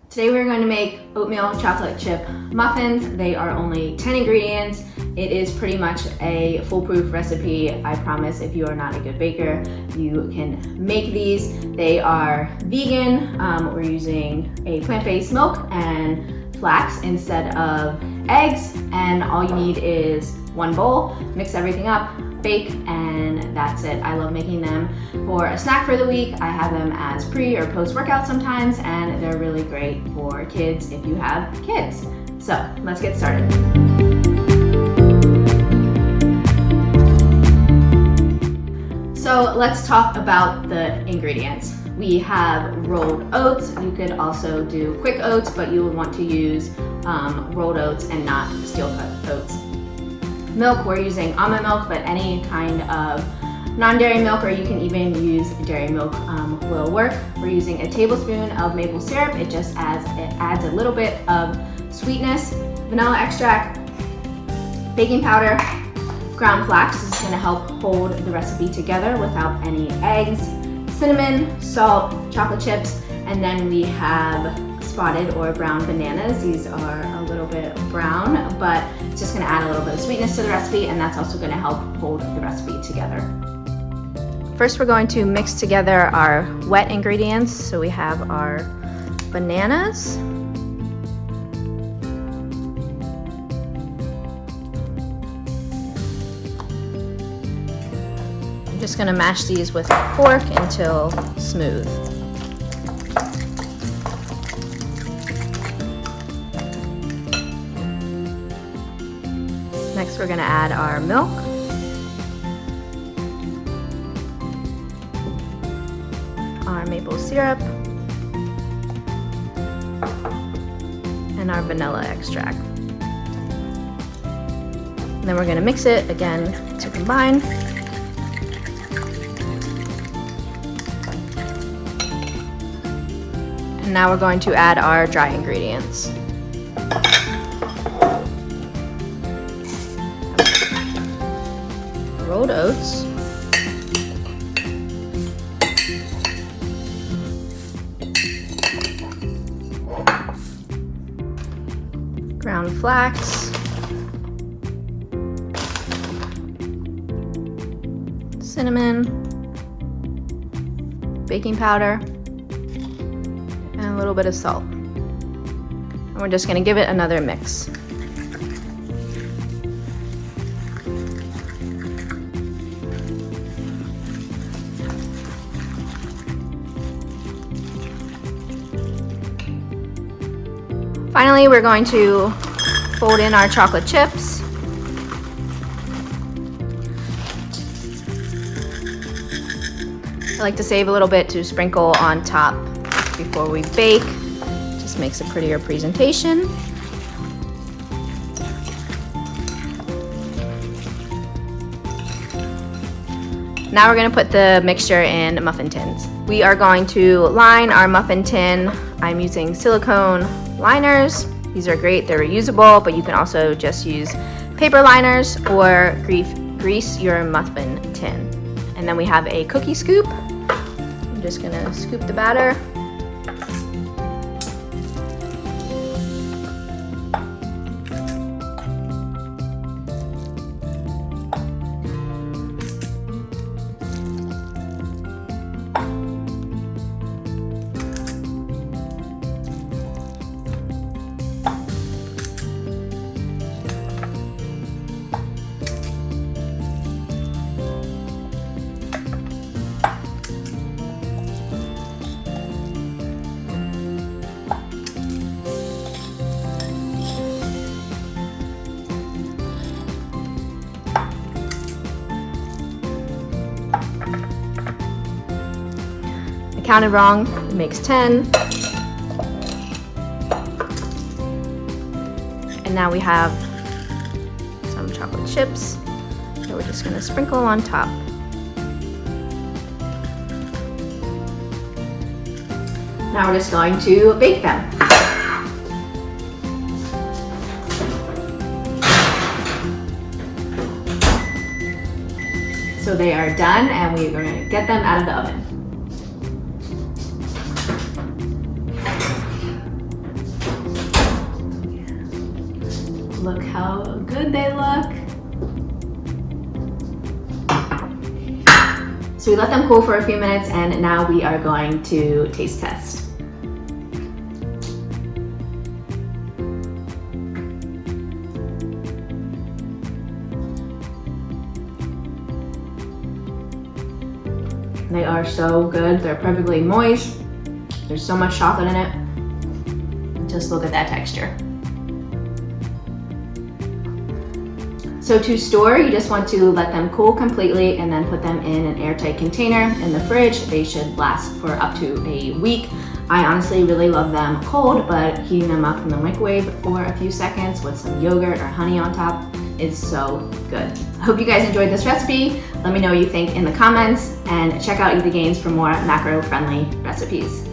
Today we're going to make oatmeal chocolate chip muffins. They are only 10 ingredients. It is pretty much a foolproof recipe. I promise if you are not a good baker, you can make these. They are vegan. We're using a plant-based milk and flax instead of eggs, and all you need is one bowl. Mix everything up, bake, and that's it. I love making them for a snack for the week. I have them as pre or post workout sometimes, and they're really great for kids if you have kids. So let's get started. So let's talk about the ingredients. We have rolled oats. You could also do quick oats, but you would want to use rolled oats and not steel cut oats. Milk, we're using almond milk, but any kind of non-dairy milk, or you can even use dairy milk will work. We're using a tablespoon of maple syrup. It adds a little bit of sweetness. Vanilla extract, baking powder, ground flax is going to help hold the recipe together without any eggs, cinnamon, salt, chocolate chips, and then we have spotted or brown bananas. These are a little bit brown, but it's just going to add a little bit of sweetness to the recipe, and that's also going to help hold the recipe together. First, we're going to mix together our wet ingredients. So we have our bananas, I'm just going to mash these with a fork until smooth. Next, we're going to add our milk, our maple syrup, and our vanilla extract. And then we're going to mix it again to combine. And now we're going to add our dry ingredients. Rolled oats, ground flax, cinnamon, baking powder, and a little bit of salt. And we're just going to give it another mix. Finally, we're going to fold in our chocolate chips. I like to save a little bit to sprinkle on top before we bake. Just makes a prettier presentation. Now we're going to put the mixture in muffin tins. We are going to line our muffin tin. I'm using silicone liners. These are great, they're reusable, but you can also just use paper liners or grease your muffin tin. And then we have a cookie scoop. I'm just gonna scoop the batter. Counted wrong, it makes 10. And now we have some chocolate chips that we're just gonna sprinkle on top. Now we're just going to bake them. So they are done, and we're going to get them out of the oven. Look how good they look. So we let them cool for a few minutes, and now we are going to taste test. They are so good. They're perfectly moist. There's so much chocolate in it. Just look at that texture. So to store, you just want to let them cool completely and then put them in an airtight container in the fridge. They should last for up to a week. I honestly really love them cold, but heating them up in the microwave for a few seconds with some yogurt or honey on top is so good. I hope you guys enjoyed this recipe. Let me know what you think in the comments, and check out Eat the Gains for more macro-friendly recipes.